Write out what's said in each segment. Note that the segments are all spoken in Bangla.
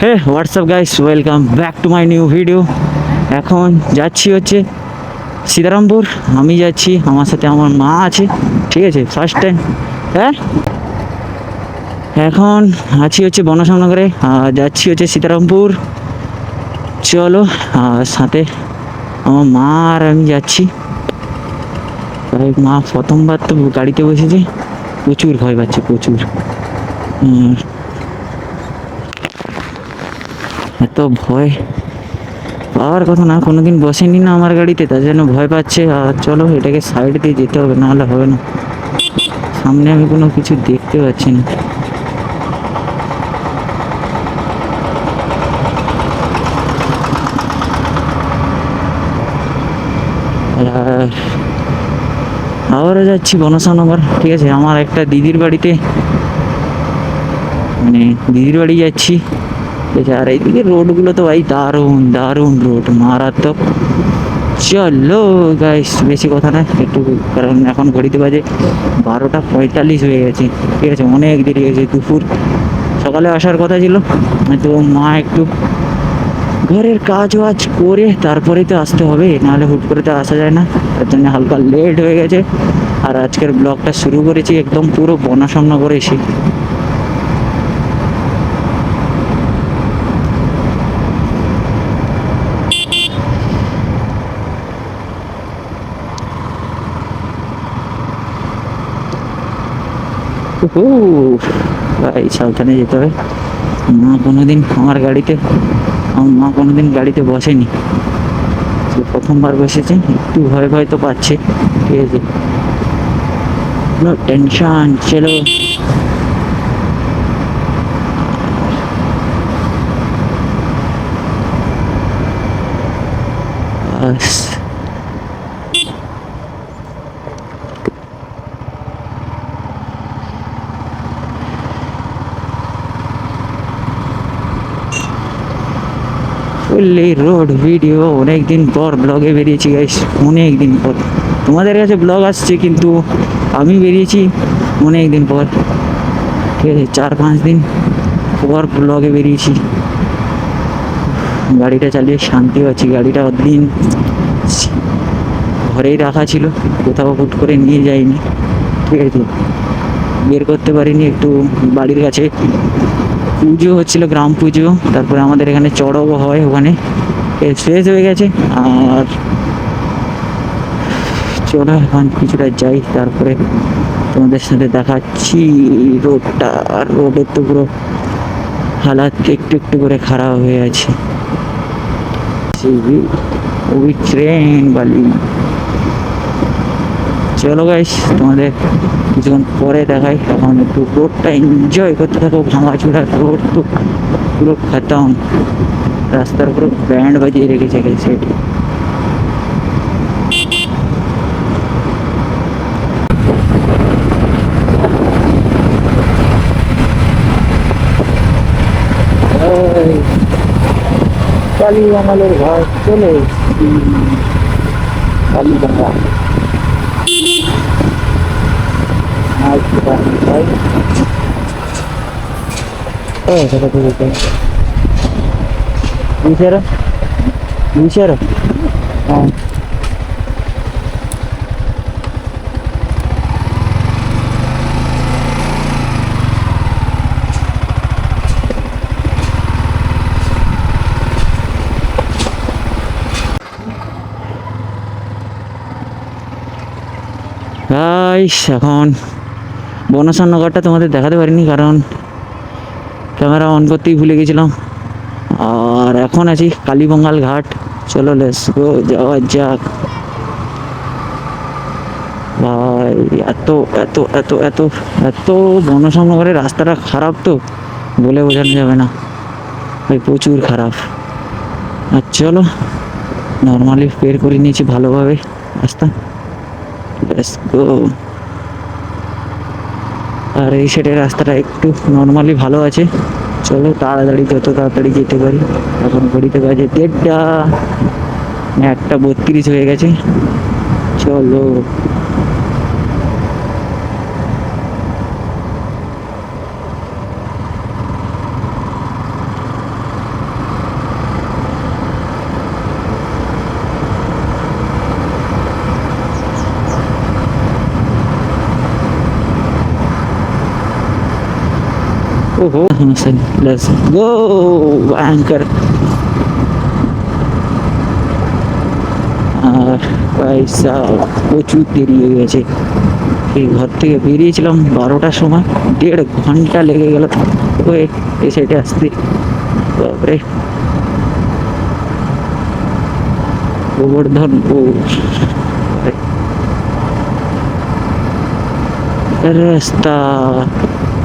Hey WhatsApp guys, welcome back to my new video. এখন যাচ্ছি হচ্ছে সীতারামপুর। আমি যাচ্ছি, আমার সাথে আমার মা আছে, ঠিক আছে, ফার্স্ট টাইম। হ্যাঁ, এখন আছি হচ্ছে বনসামনগরে, আর যাচ্ছি হচ্ছে সীতারামপুর। চলো, আর সাথে আমার মা আর আমি যাচ্ছি। তাই মা প্রথমবার তো গাড়িতে বসেছে, প্রচুর ভয় পাচ্ছে, প্রচুর। এত ভয় পাওয়ার কথা না, কোনোদিন বসেনি না আমার গাড়িতে, তার জন্য ভয় পাচ্ছে। আর চলো, এটাকে সাইড দিয়ে যেতে হবে, নাহলে হবে না। সামনে আমি কোনো কিছু দেখতে পাচ্ছি না। আর আবারও যাচ্ছি বনসানগর, ঠিক আছে, আমার একটা দিদির বাড়িতে, মানে দিদির বাড়ি যাচ্ছি, ঠিক আছে। আর এইদিকে রোডগুলো তো ভাই দারুণ দারুণ রোড, মারাত্মক। চলো গাইস, বেশি কথা না একটু, কারণ এখন ঘড়িতে বাজে 12:45 হয়ে গেছে, ঠিক আছে, অনেক দেরি হয়েছে। দুপুর সকালে আসার কথা ছিল, তো মা একটু ঘরের কাজ ওয়াজ করে তারপরেই তো আসতে হবে, নাহলে হুট করে তো আসা যায় না। তার জন্য হালকা লেট হয়ে গেছে। আর আজকের ব্লগটা শুরু করেছি একদম পুরো বনসামনগরে এসে। ভাই সাবধানে যেতে হবে। মা কোনোদিন আমার গাড়িতে আমার মা কোনোদিন গাড়িতে বসেনি, সে প্রথমবার বসেছে, একটু ভয় ভয় তো পাচ্ছে, ঠিক আছে। নো টেনশন, চলো। বাস। ফুললি রোড ভিডিও, অনেকদিন পর ব্লগে বেরিয়েছি গাইস, অনেক দিন পর। তোমাদের কাছে ব্লগ আসছে, কিন্তু আমি বেরিয়েছি অনেক দিন পর, ঠিক আছে, 4-5 দিন পর ব্লগে বেরিয়েছি। গাড়িটা চালিয়ে শান্তি পাচ্ছি। গাড়িটা দিন ঘরেই রাখা ছিল, কোথাও হুট করে নিয়ে যাইনি, ঠিক আছে, বের করতে পারিনি। একটু বাড়ির কাছে পুজো হচ্ছিল, গ্রাম পুজো, তারপরে আমাদের এখানে চড়কও হয়, ওখানে শেষ হয়ে গেছে। আর চলো এখন কিছুটা যাই, তারপরে তোমাদের সাথে দেখাচ্ছি রোডটা। আর রোডের তো পুরো হালাত একটু একটু করে খারাপ হয়ে আছে। ওই ট্রেন বালি। চলো গাইস, তোমাদের কিছুক্ষণ পরে দেখাই। এখন একটু রোডটা এনজয় করতে থাকো। ভাঙাচোরা রোড তো পুরো খতম, রাস্তার পুরো ব্যান্ড বাজিয়ে রেখেছে গেছে। কালী বাঙালের ঘর চলে এসেছি। কালী বাঙাল ভাই, ও সেটা তো বলতে দুইশো দুইশো। হ্যাঁ, গাইস এখন বনসান্নগরটা তোমাদের দেখাতে পারিনি, কারণ ক্যামেরা অন করতেই ভুলে গেছিলাম। আর এখন আছি কালীবঙ্গাল ঘাট। চলো লেটস গো, যাওয়া যাক। ভাই এত এত এত এত এত বনসামনগরের রাস্তাটা খারাপ তো বলে বোঝানো যাবে না ভাই, প্রচুর খারাপ। আর চলো, নর্মালি বের করে নিয়েছি ভালোভাবে রাস্তা, লেটস গো। আর এই সাইডের রাস্তাটা একটু নর্মালি ভালো আছে। চলো তাড়াতাড়ি, যত তাড়াতাড়ি যেতে পারি। এখন ঘড়িতে বাজে 1:30, 1:32 হয়ে গেছে। চলো। ओहो हाँ सर लेट्स गो एंकर। আর পয়সা প্রচুর দেরি হয়ে গেছে। এই ঘর থেকে বেরিয়েছিলাম 12টার সময়, 1.5 ঘন্টা লেগে গেল ওই এই সাইডে আসতে। বাপরে গোবর্ধন ও রাস্তা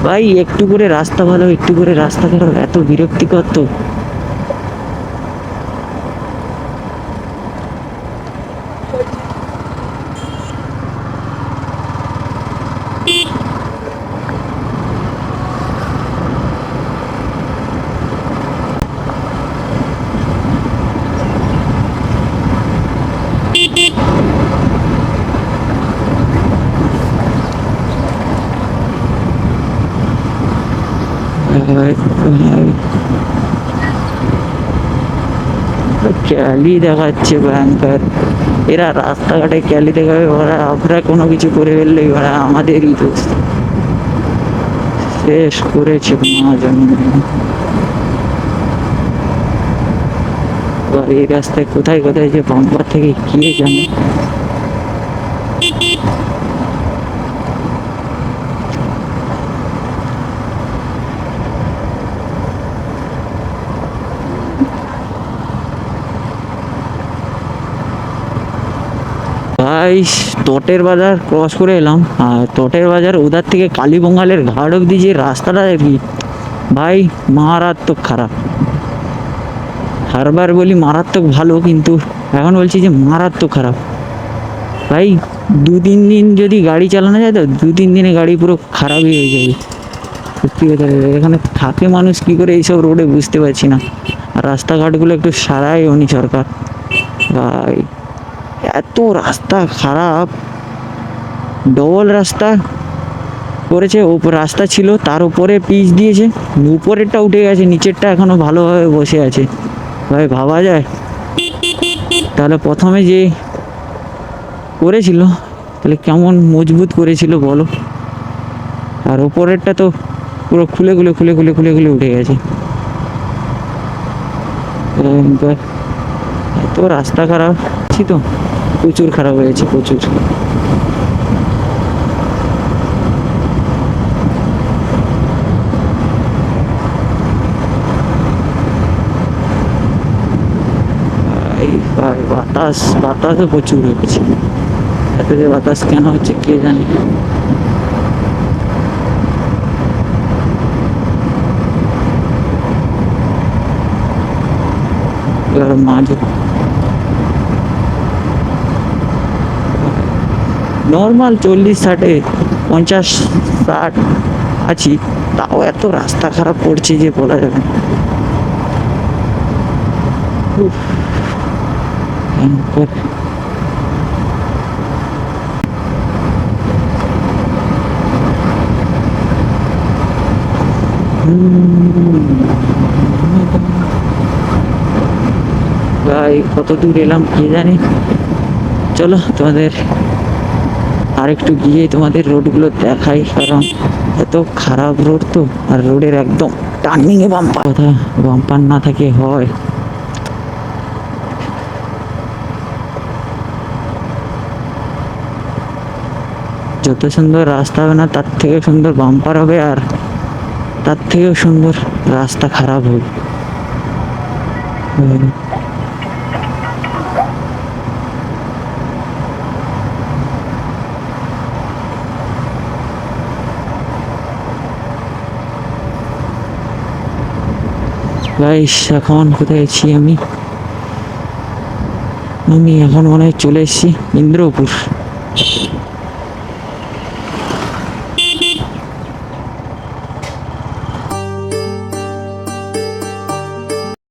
ভাই, একটু করে রাস্তা ভালো, একটু করে রাস্তা খারাপ, এত বিরক্তিকর তো। ক্যালি দেখাচ্ছে ভয়ঙ্কর। এরা রাস্তাঘাটে ক্যালি দেখাবে, ওরা আমরা কোনো কিছু করে ফেললে ওরা আমাদেরই দোষ। শেষ করেছে মহাজন। এবার এই রাস্তায় কোথায় কোথায় যে বাম্পার থেকে কে জানে। ভাই তটের বাজার ক্রস করে এলাম, আর তটের বাজার ওধার থেকে কালীবঙ্গালের ঘাট অব্দি যে রাস্তাটা দেখি ভাই মারাত্মক খারাপ। হারবার বলি মারাত্মক ভালো, কিন্তু এখন বলছি যে মারাত্মক খারাপ। ভাই 2-3 দিন যদি গাড়ি চালানো যায় তো 2-3 দিনে গাড়ি পুরো খারাপই হয়ে যাবে। সত্যি কথা, এখানে থাকে মানুষ কি করে এইসব রোডে বুঝতে পারছি না। আর রাস্তাঘাটগুলো একটু সারাই উনি সরকার। ভাই এত রাস্তা খারাপ, ডবল রাস্তা করেছে। ওপর রাস্তা ছিল তার উপরে পিচ দিয়েছে, উপরেরটা উঠে গেছে, নিচেরটা এখনো ভালোভাবে বসে আছে। ভাই ভাবা যায় তাহলে প্রথমে যে করেছিল তাহলে কেমন মজবুত করেছিল বলো। আর ওপরেরটা তো পুরো খুলে খুলে খুলে খুলে খুলে খুলে উঠে গেছে। এত রাস্তা খারাপ ছিল তো, প্রচুর খারাপ হয়েছে প্রচুর। বাতাস বাতাসও প্রচুর হচ্ছে, এত যে বাতাস কেন হচ্ছে কে জানে। এবার মাঝে নর্মাল 40-60, 50-60 আছি, তাও এত রাস্তা খারাপ পড়ছে যে বলা যাবে না। উফ, ভয়ঙ্কর। ভাই কত দূর এলাম কে জানি। চলো তোমাদের আরেকটু গিয়ে তোমাদের রোডগুলো দেখাই, কারণ এত খারাপ রোড তো। আর রোডের একদম টার্নিংয়ে বাম্পার, কথা বাম্পার না থাকে হয়। যত সুন্দর রাস্তা হবে না তার থেকে সুন্দর বাম্পার হবে, আর তার থেকেও সুন্দর রাস্তা খারাপ হবে। গাইস এখন কোথায় আছি আমি? আমি এখন মনে হয় চলে এসেছি ইন্দ্রপুর।